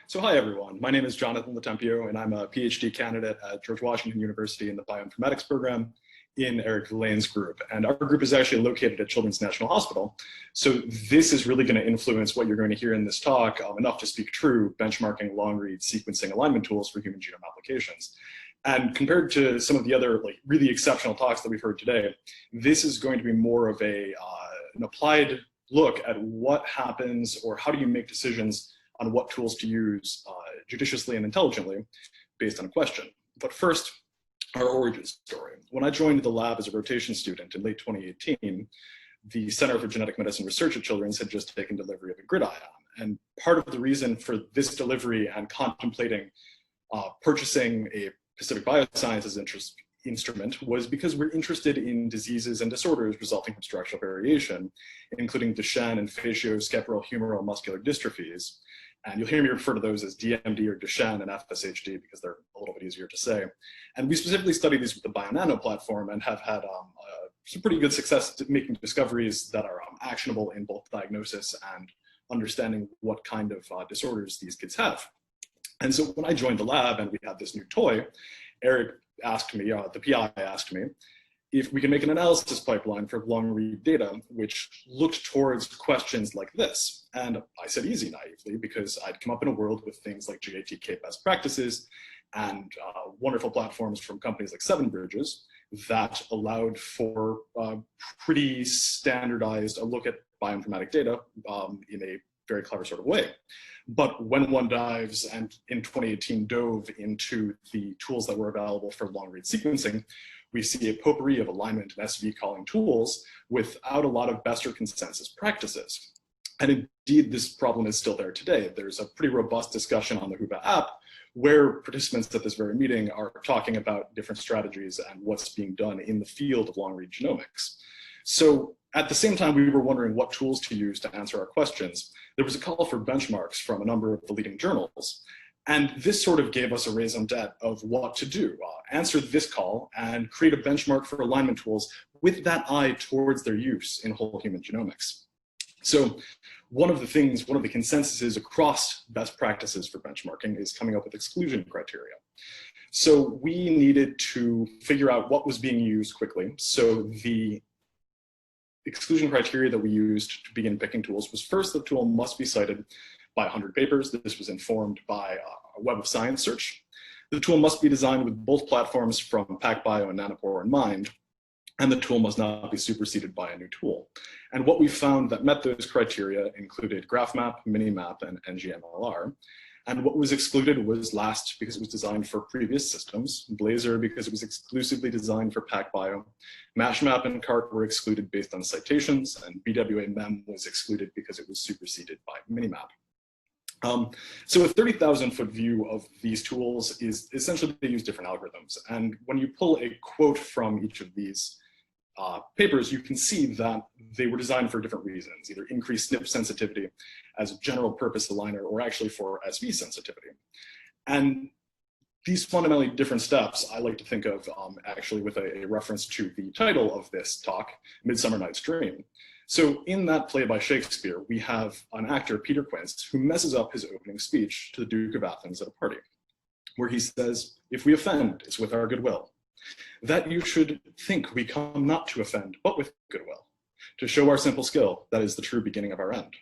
So hi everyone, my name is Jonathan Lotempio and I'm a PhD candidate at George Washington University in the bioinformatics program in Eric Villain's group. And our group is actually located at Children's National Hospital. So this is really going to influence what you're going to hear in this talk, enough to speak true, benchmarking, long-read, sequencing, alignment tools for human genome applications. And compared to some of the other really exceptional talks that we've heard today, this is going to be more of an applied look at what happens or how do you make decisions on what tools to use judiciously and intelligently based on a question. But first, our origin story. When I joined the lab as a rotation student in late 2018, the Center for Genetic Medicine Research at Children's had just taken delivery of a GridION. And part of the reason for this delivery and contemplating purchasing a Pacific Biosciences instrument was because we're interested in diseases and disorders resulting from structural variation, including Duchenne and facioscapulohumeral muscular dystrophies. And you'll hear me refer to those as DMD or Duchenne and FSHD because they're a little bit easier to say. And we specifically study these with the BioNano platform and have had some pretty good success making discoveries that are actionable in both diagnosis and understanding what kind of disorders these kids have. And so when I joined the lab and we had this new toy, Eric asked me, the PI asked me, if we can make an analysis pipeline for long-read data, which looked towards questions like this. And I said easy naively, because I'd come up in a world with things like GATK best practices and wonderful platforms from companies like Seven Bridges that allowed for pretty standardized a look at bioinformatic data in a very clever sort of way. But when one dives, and in 2018 dove into the tools that were available for long-read sequencing, we see a potpourri of alignment and SV calling tools without a lot of best or consensus practices. And indeed, this problem is still there today. There's a pretty robust discussion on the Whova app where participants at this very meeting are talking about different strategies and what's being done in the field of long-read genomics. So at the same time, we were wondering what tools to use to answer our questions. There was a call for benchmarks from a number of the leading journals. And this sort of gave us a raison d'etre of what to do, answer this call and create a benchmark for alignment tools with that eye towards their use in whole human genomics. So one of the consensuses across best practices for benchmarking is coming up with exclusion criteria. So we needed to figure out what was being used quickly. So the exclusion criteria that we used to begin picking tools was first, the tool must be cited by 100 papers. This was informed by a Web of Science search. The tool must be designed with both platforms from PacBio and Nanopore in mind, and the tool must not be superseded by a new tool. And what we found that met those criteria included GraphMap, Minimap, and NGMLR. And what was excluded was LAST because it was designed for previous systems, Blazor because it was exclusively designed for PacBio, MashMap and CART were excluded based on citations, and BWA-MEM was excluded because it was superseded by Minimap. So a 30,000-foot view of these tools is essentially they use different algorithms. And when you pull a quote from each of these papers, you can see that they were designed for different reasons, either increased SNP sensitivity as a general purpose aligner or actually for SV sensitivity. And these fundamentally different steps, I like to think of actually with a reference to the title of this talk, Midsummer Night's Dream. So in that play by Shakespeare, we have an actor, Peter Quince, who messes up his opening speech to the Duke of Athens at a party, where he says, "If we offend, it's with our goodwill. That you should think we come not to offend, but with goodwill, to show our simple skill, that is the true beginning of our end."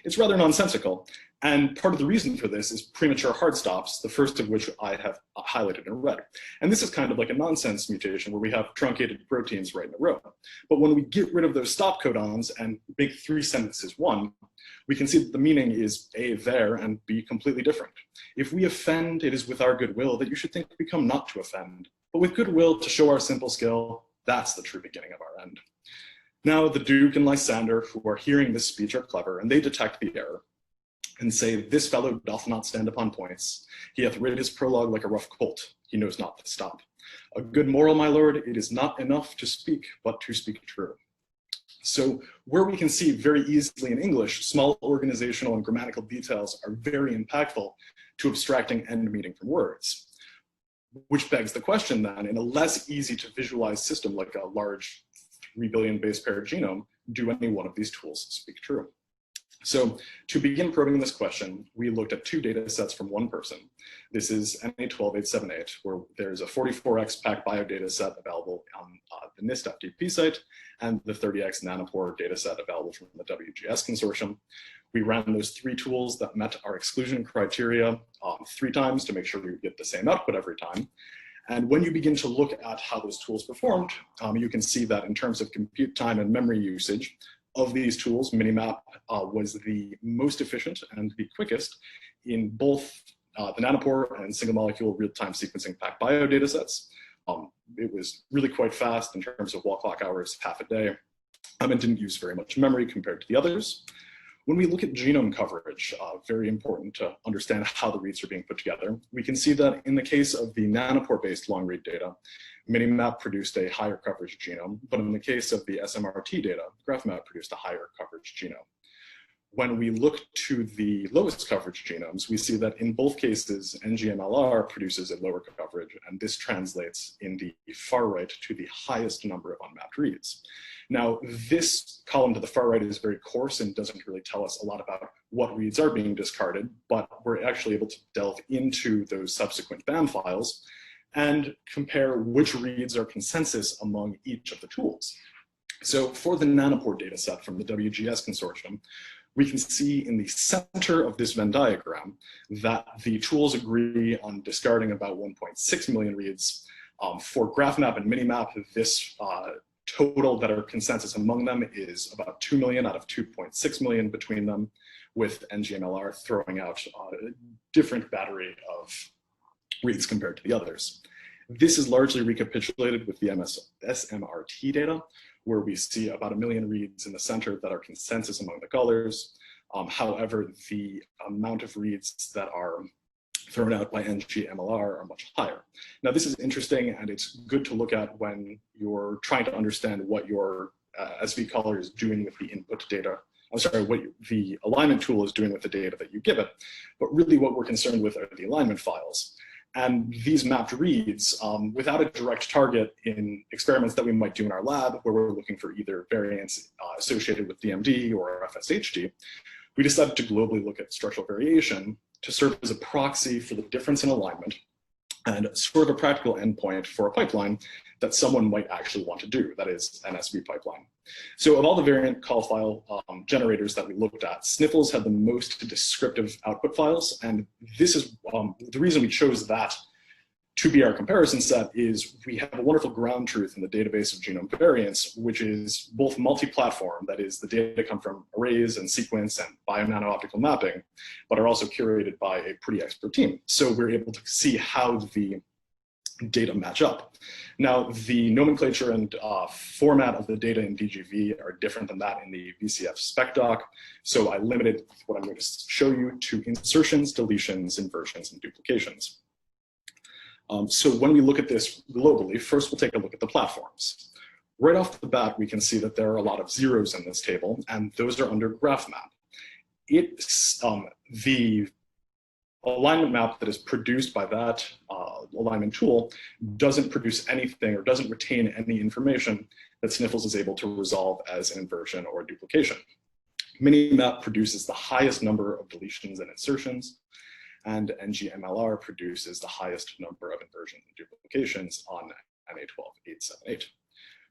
It's rather nonsensical, and part of the reason for this is premature hard stops, the first of which I have highlighted in red. And this is kind of like a nonsense mutation where we have truncated proteins right in a row. But when we get rid of those stop codons and make 3 sentences one, we can see that the meaning is A, there, and B, completely different. If we offend, it is with our goodwill that you should think we come not to offend, but with goodwill to show our simple skill, that's the true beginning of our end. Now the Duke and Lysander, who are hearing this speech, are clever, and they detect the error and say, "This fellow doth not stand upon points. He hath rid his prologue like a rough colt. He knows not to stop. A good moral, my lord, it is not enough to speak, but to speak true." So where we can see very easily in English, small organizational and grammatical details are very impactful to abstracting end meaning from words. Which begs the question then, in a less easy to visualize system like a large 3 billion base pair genome, do any one of these tools speak true? So to begin probing this question, we looked at two data sets from one person. This is NA12878, where there's a 44x PacBio data set available on the NIST FTP site, and the 30x nanopore data set available from the WGS consortium. We ran those three tools that met our exclusion criteria 3 times to make sure we get the same output every time. And when you begin to look at how those tools performed, you can see that in terms of compute time and memory usage, of these tools, Minimap was the most efficient and the quickest in both the nanopore and single molecule real-time sequencing PacBio datasets. It was really quite fast in terms of wall clock hours, half a day, and didn't use very much memory compared to the others. When we look at genome coverage, very important to understand how the reads are being put together, we can see that in the case of the nanopore-based long-read data, Minimap produced a higher coverage genome, but in the case of the SMRT data, GraphMap produced a higher coverage genome. When we look to the lowest coverage genomes, we see that in both cases, NGMLR produces a lower coverage, and this translates in the far right to the highest number of unmapped reads. Now, this column to the far right is very coarse and doesn't really tell us a lot about what reads are being discarded, but we're actually able to delve into those subsequent BAM files and compare which reads are consensus among each of the tools. So for the nanopore data set from the WGS consortium, we can see in the center of this Venn diagram that the tools agree on discarding about 1.6 million reads. For GraphMap and Minimap, this total that are consensus among them is about 2 million out of 2.6 million between them, with NGMLR throwing out a different battery of reads compared to the others. This is largely recapitulated with the SMRT data, where we see about 1 million reads in the center that are consensus among the colors. However, the amount of reads that are thrown out by NGMLR are much higher. Now, this is interesting, and it's good to look at when you're trying to understand what your SV color is doing with the input data. I'm sorry, what the alignment tool is doing with the data that you give it. But really what we're concerned with are the alignment files. And these mapped reads, without a direct target in experiments that we might do in our lab, where we're looking for either variants associated with DMD or FSHD, we decided to globally look at structural variation to serve as a proxy for the difference in alignment and sort of a practical endpoint for a pipeline that someone might actually want to do, that is an SV pipeline. So of all the variant call file generators that we looked at, Sniffles had the most descriptive output files, and this is the reason we chose that to be our comparison set is we have a wonderful ground truth in the database of genome variants, which is both multi-platform, that is the data come from arrays and sequence and bio-nano-optical mapping, but are also curated by a pretty expert team. So we're able to see how the data match up. Now, the nomenclature and format of the data in DGV are different than that in the VCF spec doc. So I limited what I'm going to show you to insertions, deletions, inversions, and duplications. So when we look at this globally, first we'll take a look at the platforms. Right off the bat, we can see that there are a lot of zeros in this table, and those are under GraphMap. It's the alignment map that is produced by that alignment tool doesn't produce anything or doesn't retain any information that Sniffles is able to resolve as an inversion or duplication. Minimap produces the highest number of deletions and insertions, and NGMLR produces the highest number of inversions and duplications on NA12878.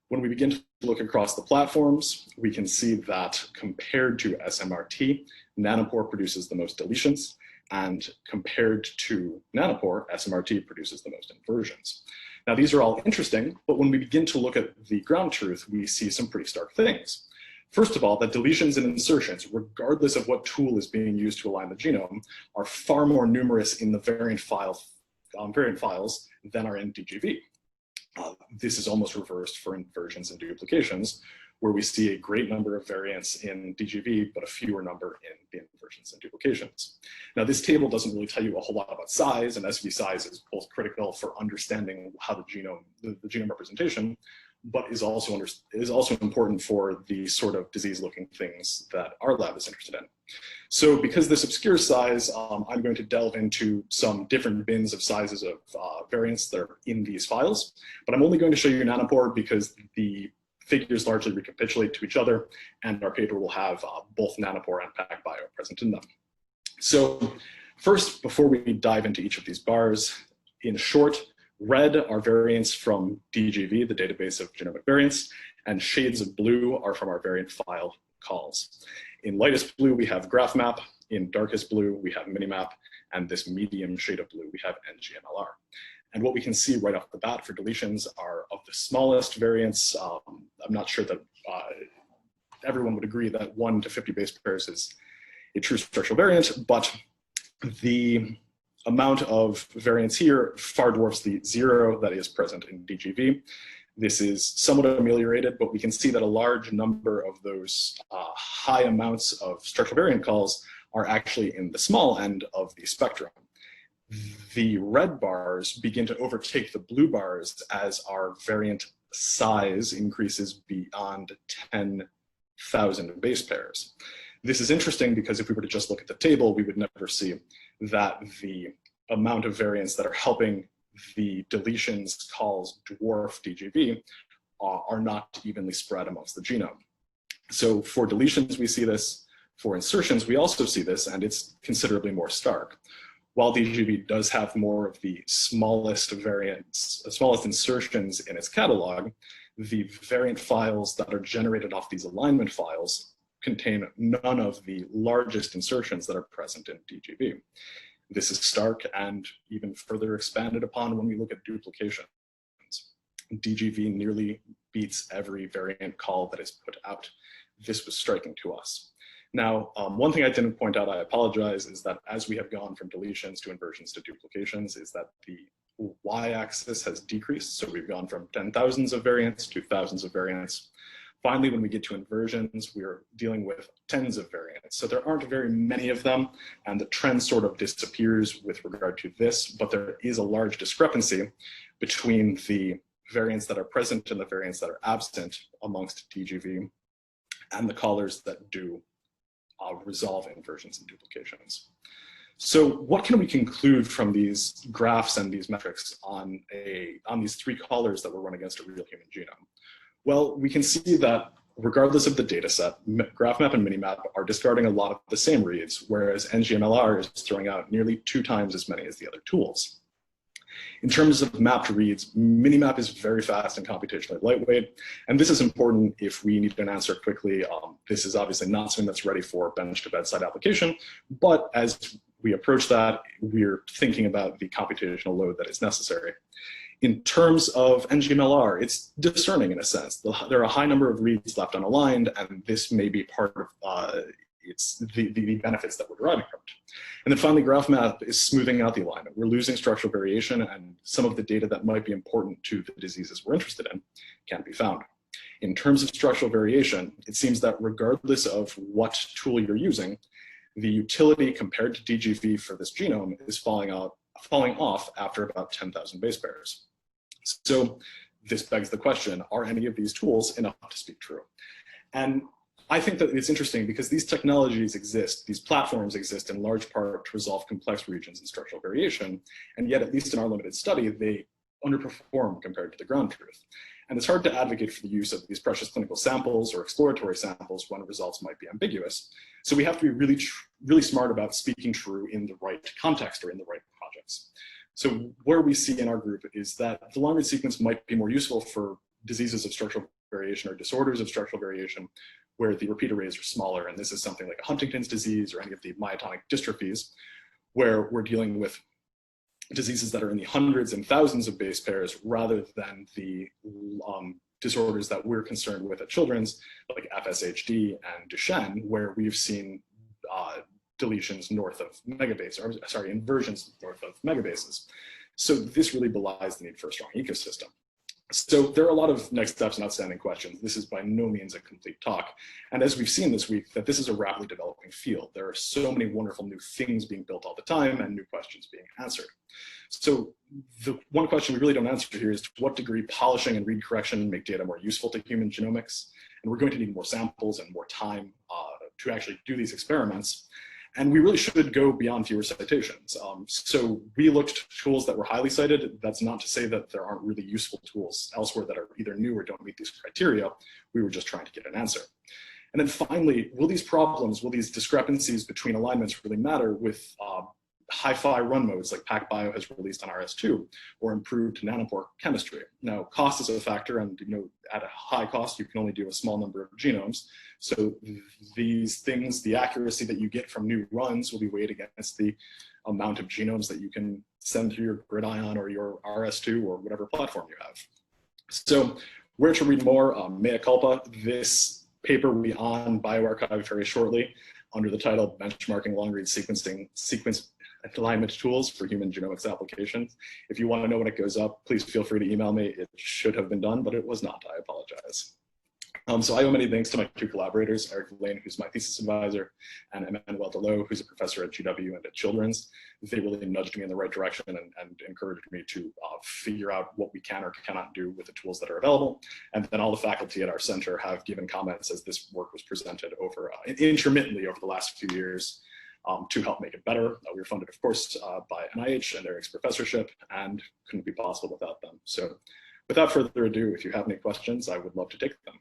When we begin to look across the platforms, we can see that compared to SMRT, Nanopore produces the most deletions, and compared to Nanopore, SMRT produces the most inversions. Now, these are all interesting, but when we begin to look at the ground truth, we see some pretty stark things. First of all, that deletions and insertions, regardless of what tool is being used to align the genome, are far more numerous in the variant files than are in DGV. This is almost reversed for inversions and duplications, where we see a great number of variants in DGV, but a fewer number in the inversions and duplications. Now, this table doesn't really tell you a whole lot about size, and SV size is both critical for understanding how the genome representation, but is also important for the sort of disease-looking things that our lab is interested in. So because this obscures size, I'm going to delve into some different bins of sizes of variants that are in these files, but I'm only going to show you Nanopore because the figures largely recapitulate to each other, and our paper will have both nanopore and PacBio present in them. So first, before we dive into each of these bars, in short, red are variants from DGV, the database of genomic variants, and shades of blue are from our variant file calls. In lightest blue, we have GraphMap. In darkest blue, we have Minimap. And this medium shade of blue, we have NGMLR. And what we can see right off the bat for deletions are of the smallest variants. I'm not sure that everyone would agree that 1 to 50 base pairs is a true structural variant, but the amount of variance here far dwarfs the 0 that is present in DGV. This is somewhat ameliorated, but we can see that a large number of those high amounts of structural variant calls are actually in the small end of the spectrum. The red bars begin to overtake the blue bars as our variant size increases beyond 10,000 base pairs. This is interesting because if we were to just look at the table, we would never see that the amount of variants that are helping the deletions calls dwarf DGV are not evenly spread amongst the genome. So for deletions, we see this. For insertions, we also see this, and it's considerably more stark. While DGV does have more of the smallest variants, smallest insertions in its catalog, the variant files that are generated off these alignment files contain none of the largest insertions that are present in DGV. This is stark and even further expanded upon when we look at duplications. DGV nearly beats every variant call that is put out. This was striking to us. Now, one thing I didn't point out, I apologize, is that as we have gone from deletions to inversions to duplications, is that the y-axis has decreased. So we've gone from 10,000s of variants to thousands of variants. Finally, when we get to inversions, we're dealing with tens of variants. So there aren't very many of them, and the trend sort of disappears with regard to this, but there is a large discrepancy between the variants that are present and the variants that are absent amongst DGV and the callers that do resolve inversions and duplications. So what can we conclude from these graphs and these metrics on these 3 callers that were run against a real human genome? Well, we can see that regardless of the data set, GraphMap and Minimap are discarding a lot of the same reads, whereas NGMLR is throwing out nearly 2 times as many as the other tools. In terms of mapped reads, Minimap is very fast and computationally lightweight, and this is important if we need an answer quickly. This is obviously not something that's ready for bench to bedside application, but as we approach that, we're thinking about the computational load that is necessary. In terms of NGMLR, it's discerning in a sense. There are a high number of reads left unaligned, and this may be part of it's the benefits that we're deriving from it. And then finally, GraphMap is smoothing out the alignment. We're losing structural variation, and some of the data that might be important to the diseases we're interested in can't be found. In terms of structural variation, it seems that regardless of what tool you're using, the utility compared to DGV for this genome is falling off after about 10,000 base pairs. So this begs the question, are any of these tools enough to speak true? And I think that it's interesting because these technologies exist, these platforms exist in large part to resolve complex regions and structural variation, and yet at least in our limited study, they underperform compared to the ground truth. And it's hard to advocate for the use of these precious clinical samples or exploratory samples when results might be ambiguous. So we have to be really smart about speaking true in the right context or in the right projects. So where we see in our group is that the long-read sequence might be more useful for diseases of structural variation or disorders of structural variation where the repeat arrays are smaller. And this is something like Huntington's disease or any of the myotonic dystrophies, where we're dealing with diseases that are in the hundreds and thousands of base pairs rather than the disorders that we're concerned with at Children's, like FSHD and Duchenne, where we've seen deletions north of megabase, or sorry, inversions north of megabases. So this really belies the need for a strong ecosystem. So there are a lot of next steps and outstanding questions. This is by no means a complete talk. And as we've seen this week, that this is a rapidly developing field. There are so many wonderful new things being built all the time and new questions being answered. So the one question we really don't answer here is to what degree polishing and read correction make data more useful to human genomics? And we're going to need more samples and more time to actually do these experiments. And we really should go beyond fewer citations. So we looked at tools that were highly cited. That's not to say that there aren't really useful tools elsewhere that are either new or don't meet these criteria. We were just trying to get an answer. And then finally, will these discrepancies between alignments really matter with hi-fi run modes like PacBio has released on RS2 or improved nanopore chemistry? Now, cost is a factor, and at a high cost, you can only do a small number of genomes. So these things, the accuracy that you get from new runs will be weighed against the amount of genomes that you can send through your GridION or your RS2 or whatever platform you have. So where to read more? Mea culpa. This paper will be on bioRxiv very shortly under the title Benchmarking Long-Read Sequence Alignment Tools for Human Genomics Applications. If you want to know when it goes up, please feel free to email me. It should have been done, but it was not. I apologize. So I owe many thanks to my two collaborators, Eric Lane, who's my thesis advisor, and Emmanuel Delot, who's a professor at GW and at Children's. They really nudged me in the right direction and encouraged me to figure out what we can or cannot do with the tools that are available. And then all the faculty at our center have given comments as this work was presented over intermittently over the last few years to help make it better. We were funded, of course, by NIH and Eric's professorship, and couldn't be possible without them. So without further ado, if you have any questions, I would love to take them.